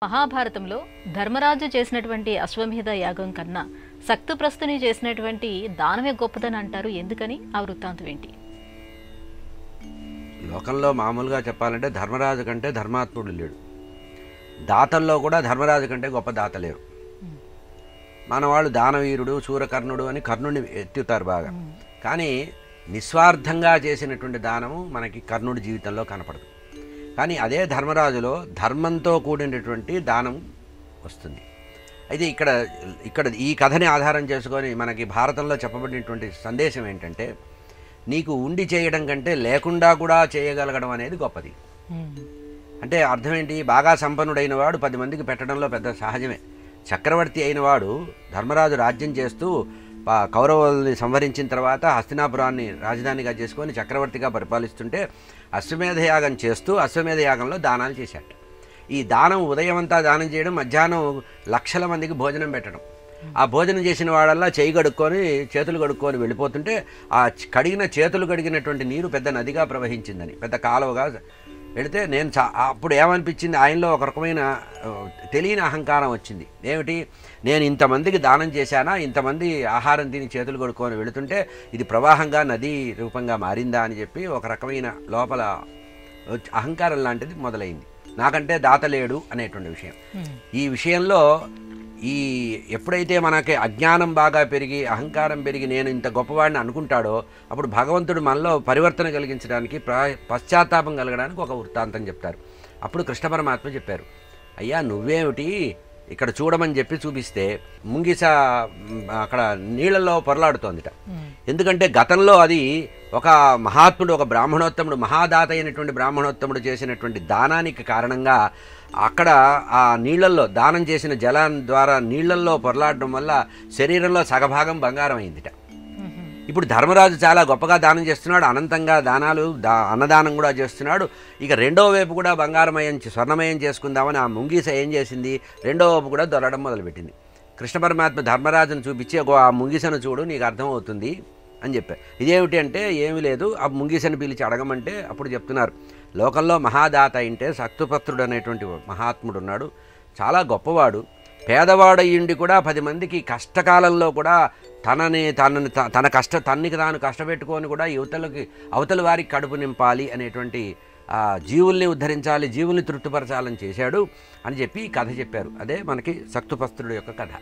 మహాభారతంలో ధర్మరాజు చేసినటువంటి అశ్వమేధ యాగం కన్నా సక్తుప్రస్తుని చేసినటువంటి దానమే గొప్పదని అంటారు. ఎందుకని? ఆ వృత్తాంతం ఏంటి? లోకంలో మామూలుగా చెప్పాలంటే ధర్మరాజు కంటే ధర్మాత్ముడు లేడు. దాతల్లో కూడా ధర్మరాజు కంటే గొప్ప దాత లేరు. మనవాళ్ళు దానవీరుడు శూరకర్ణుడు అని కర్ణుడిని ఎత్తుతారు బాగా. కానీ నిస్వార్థంగా చేసినటువంటి దానము మనకి కర్ణుడి జీవితంలో కనపడదు. కానీ అదే ధర్మరాజులో ధర్మంతో కూడినటువంటి దానం వస్తుంది. అయితే ఇక్కడ ఈ కథని ఆధారం చేసుకొని మనకి భారతంలో చెప్పబడినటువంటి సందేశం ఏంటంటే, నీకు ఉండి చేయడం కంటే లేకుండా కూడా చేయగలగడం అనేది గొప్పది. అంటే అర్థం ఏంటి? బాగా సంపన్నుడైన వాడు 10 మందికి పెట్టడంలో పెద్ద సహజమే. చక్రవర్తి అయిన వాడు ధర్మరాజు రాజ్యం చేస్తూ కౌరవుల్ని సంహరించిన తర్వాత హస్తినాపురాన్ని రాజధానిగా చేసుకొని చక్రవర్తిగా పరిపాలిస్తుంటే అశ్వమేధయాగం చేస్తూ అశ్వమేధయాగంలో దానాలు చేశాట. ఈ దానం ఉదయం అంతా దానం చేయడం, మధ్యాహ్నం లక్షల మందికి భోజనం పెట్టడం. ఆ భోజనం చేసిన వాళ్ళల్లా చేతులు కడుక్కొని వెళ్ళిపోతుంటే ఆ చేతులు కడిగినటువంటి నీరు పెద్ద నదిగా ప్రవహించిందని, పెద్ద కాలువగా వెళితే అప్పుడు ఏమనిపించింది? ఆయనలో ఒక రకమైన తెలియని అహంకారం వచ్చింది. ఏమిటి? నేను ఇంతమందికి దానం చేశానా, ఇంతమంది ఆహారం తిని చేతులు కడుక్కొని వెళుతుంటే ఇది ప్రవాహంగా నదీ రూపంగా మారిందా అని చెప్పి ఒక రకమైన లోపల అహంకారం లాంటిది మొదలైంది. నాకంటే దాత లేడు అనేటువంటి విషయం. ఈ విషయంలో ఎప్పుడైతే మనకి అజ్ఞానం బాగా పెరిగి అహంకారం పెరిగి నేను ఇంత గొప్పవాడిని అనుకుంటాడో అప్పుడు భగవంతుడు మనలో పరివర్తన కలిగించడానికి పశ్చాత్తాపం కలగడానికి ఒక వృత్తాంతం చెప్తారు. అప్పుడు కృష్ణ పరమాత్మ చెప్పారు, అయ్యా నువ్వేమిటి ఇక్కడ చూడమని చెప్పి చూపిస్తే ముంగిస అక్కడ నీళ్ళల్లో పొరలాడుతోందిట. ఎందుకంటే గతంలో అది ఒక మహాత్ముడు, ఒక బ్రాహ్మణోత్తముడు, మహాదాత అయినటువంటి బ్రాహ్మణోత్తముడు చేసినటువంటి దానానికి కారణంగా అక్కడ ఆ నీళ్లల్లో దానం చేసిన జలం ద్వారా నీళ్లల్లో పొరలాడడం వల్ల శరీరంలో సగభాగం బంగారం అయిందిట. ఇప్పుడు ధర్మరాజు చాలా గొప్పగా దానం చేస్తున్నాడు, అనంతంగా అన్నదానం కూడా చేస్తున్నాడు. ఇక రెండో వైపు కూడా బంగారమయం స్వర్ణమయం చేసుకుందామని ఆ ముంగీస ఏం చేసింది? రెండో వైపు కూడా దొరడం మొదలుపెట్టింది. కృష్ణ పరమాత్మ ధర్మరాజును చూపించి ఆ ముంగీసను చూడు నీకు అర్థమవుతుంది అని చెప్పారు. ఇదేమిటి అంటే ఏమీ లేదు, ఆ ముంగీసను పిలిచి అడగమంటే అప్పుడు చెప్తున్నారు, లోకంలో మహాదాత అంటే సక్తుపత్రుడు అనేటువంటి మహాత్ముడు ఉన్నాడు, చాలా గొప్పవాడు. పేదవాడయ్యుండి కూడా 10 మందికి కష్టకాలంలో కూడా తనకి తాను కష్టపెట్టుకొని కూడా అవతల వారికి కడుపు నింపాలి అనేటువంటి జీవుల్ని ఉద్ధరించాలి, జీవుల్ని తృప్తిపరచాలని చేశాడు అని చెప్పి కథ చెప్పారు. అదే మనకి సక్తుపస్త్రుడు యొక్క కథ.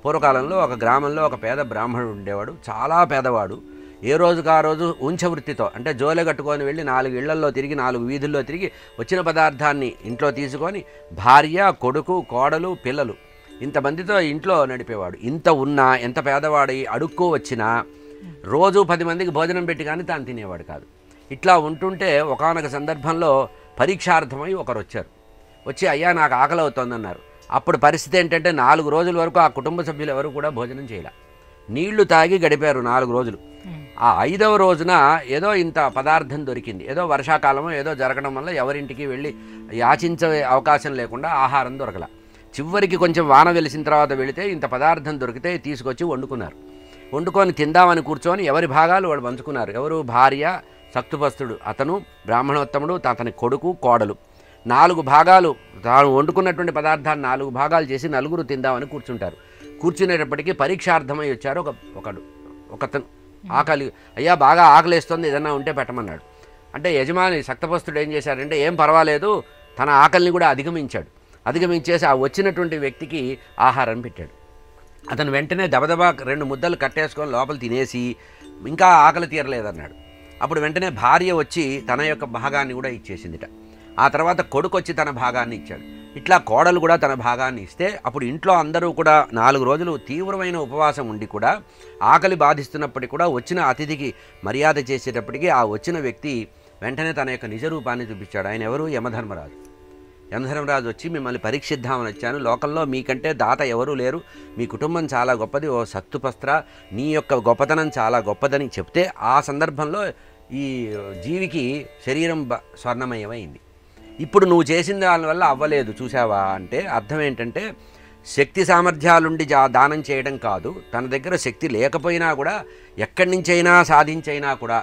పూర్వకాలంలో ఒక గ్రామంలో ఒక పేద బ్రాహ్మణుడు ఉండేవాడు, చాలా పేదవాడు. ఏ రోజుకు ఆ రోజు ఉంచవృత్తితో అంటే జోలె కట్టుకొని వెళ్ళి 4 ఇళ్లల్లో తిరిగి 4 వీధుల్లో తిరిగి వచ్చిన పదార్థాన్ని ఇంట్లో తీసుకొని భార్య, కొడుకు, కోడలు, పిల్లలు ఇంతమందితో ఇంట్లో నడిపేవాడు. ఇంత ఉన్నా, ఎంత పేదవాడి అడుక్కో వచ్చినా రోజు 10 మందికి భోజనం పెట్టి కానీ తాను తినేవాడు కాదు. ఇట్లా ఉంటుంటే ఒకానొక సందర్భంలో పరీక్షార్థమై ఒకరు వచ్చి అయ్యా నాకు ఆకలి అవుతోందన్నారు. అప్పుడు పరిస్థితి ఏంటంటే 4 రోజుల వరకు ఆ కుటుంబ సభ్యులు ఎవరు కూడా భోజనం చేయలే, నీళ్లు తాగి గడిపారు 4 రోజులు. ఆ 5వ రోజున ఏదో ఇంత పదార్థం దొరికింది, ఏదో వర్షాకాలమో ఏదో జరగడం వల్ల ఎవరింటికి వెళ్ళి యాచించే అవకాశం లేకుండా ఆహారం దొరకల. చివరికి కొంచెం వాన వెలిసిన తర్వాత వెళితే ఇంత పదార్థం దొరికితే తీసుకొచ్చి వండుకొని తిందామని కూర్చొని ఎవరి భాగాలు వాడు పంచుకున్నారు. ఎవరు? భార్య సక్తుపస్తుడు, అతను బ్రాహ్మణోత్తముడు, అతని కొడుకు, కోడలు. 4 భాగాలు తాను వండుకున్నటువంటి పదార్థాన్ని 4 భాగాలు చేసి నలుగురు తిందామని కూర్చుంటారు. కూర్చునేటప్పటికీ పరీక్షార్థమై వచ్చారు ఒకతను. ఆకలి, అయ్యా బాగా ఆకలిస్తుంది, ఏదన్నా ఉంటే పెట్టమన్నాడు. అంటే యజమాని సక్తపస్తుడు ఏం చేశారంటే ఏం పర్వాలేదు, తన ఆకలిని కూడా అధిగమించేసి ఆ వచ్చినటువంటి వ్యక్తికి ఆహారం పెట్టాడు. అతను వెంటనే దబదబా 2 ముద్దలు కట్టేసుకొని లోపల తినేసి ఇంకా ఆకలి తీరలేదన్నాడు. అప్పుడు వెంటనే భార్య వచ్చి తన యొక్క భాగాన్ని కూడా ఇచ్చేసిందిట. ఆ తర్వాత కొడుకు వచ్చి తన భాగాన్ని ఇచ్చాడు. ఇట్లా కోడలు కూడా తన భాగాన్ని ఇస్తే అప్పుడు ఇంట్లో అందరూ కూడా 4 రోజులు తీవ్రమైన ఉపవాసం ఉండి కూడా ఆకలి బాధిస్తున్నప్పటికీ కూడా వచ్చిన అతిథికి మర్యాద చేసేటప్పటికీ ఆ వచ్చిన వ్యక్తి వెంటనే తన యొక్క నిజ రూపాన్ని చూపించాడు. ఆయన ఎవరు? యమధర్మరాజు. యమధర్మరాజు వచ్చి మిమ్మల్ని పరీక్షిద్దామని వచ్చాను, లోకంలో మీకంటే దాత ఎవరూ లేరు, మీ కుటుంబం చాలా గొప్పది, ఓ సత్తుపస్త్ర నీ యొక్క గొప్పతనం చాలా గొప్పదని చెప్తే ఆ సందర్భంలో ఈ జీవికి శరీరం స్వర్ణమయమైంది. ఇప్పుడు నువ్వు చేసిన దానివల్ల అవ్వలేదు చూసావా అంటే అర్థం ఏంటంటే శక్తి సామర్థ్యాలుండి దానం చేయడం కాదు, తన దగ్గర శక్తి లేకపోయినా కూడా ఎక్కడి నుంచైనా సాధించైనా కూడా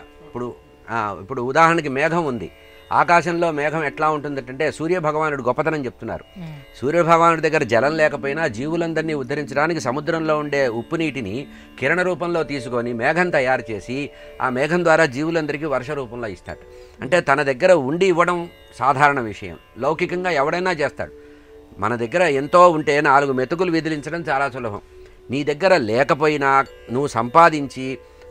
ఇప్పుడు ఉదాహరణకి మేఘం ఉంది, ఆకాశంలో మేఘం ఎట్లా ఉంటుందంటే సూర్యభగవానుడు గొప్పతనం చెప్తున్నారు. సూర్యభగవానుడి దగ్గర జలం లేకపోయినా జీవులందరినీ ఉద్ధరించడానికి సముద్రంలో ఉండే ఉప్పు నీటిని కిరణ రూపంలో తీసుకొని మేఘం తయారు చేసి ఆ మేఘం ద్వారా జీవులందరికీ వర్ష రూపంలో ఇస్తాడు. అంటే తన దగ్గర ఉండి ఇవ్వడం సాధారణ విషయం, లౌకికంగా ఎవడైనా చేస్తాడు. మన దగ్గర ఎంతో ఉంటే 4 మెతుకులు విదిలించడం చాలా సులభం. నీ దగ్గర లేకపోయినా నువ్వు సంపాదించి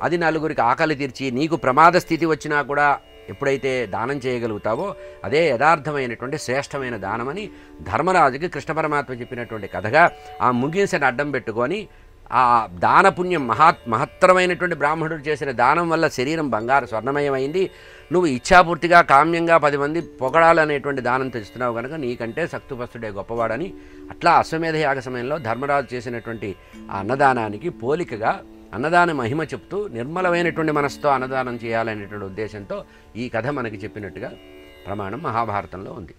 అది నలుగురికి ఆకలి తీర్చి నీకు ప్రమాద స్థితి వచ్చినా కూడా ఎప్పుడైతే దానం చేయగలుగుతావో అదే యథార్థమైనటువంటి శ్రేష్టమైన దానమని ధర్మరాజుకి కృష్ణ పరమాత్మ చెప్పినటువంటి కథగా ఆ ముగింసని అడ్డం పెట్టుకొని ఆ దానపుణ్యం మహత్తరమైనటువంటి బ్రాహ్మణుడు చేసిన దానం వల్ల శరీరం బంగారు స్వర్ణమయమైంది. నువ్వు ఇచ్ఛాపూర్తిగా కామ్యంగా 10 మంది పొగడాలనేటువంటి దానం తెస్తున్నావు కనుక నీకంటే సక్తుపస్తుడే గొప్పవాడని అట్లా అశ్వమేధ యాగ సమయంలో ధర్మరాజు చేసినటువంటి ఆ అన్నదానానికి పోలికగా అన్నదాన మహిమ చెప్తూ నిర్మలమైనటువంటి మనసుతో అన్నదానం చేయాలనేటువంటి ఉద్దేశంతో ఈ కథ మనకి చెప్పినట్టుగా ప్రమాణం మహాభారతంలో ఉంది.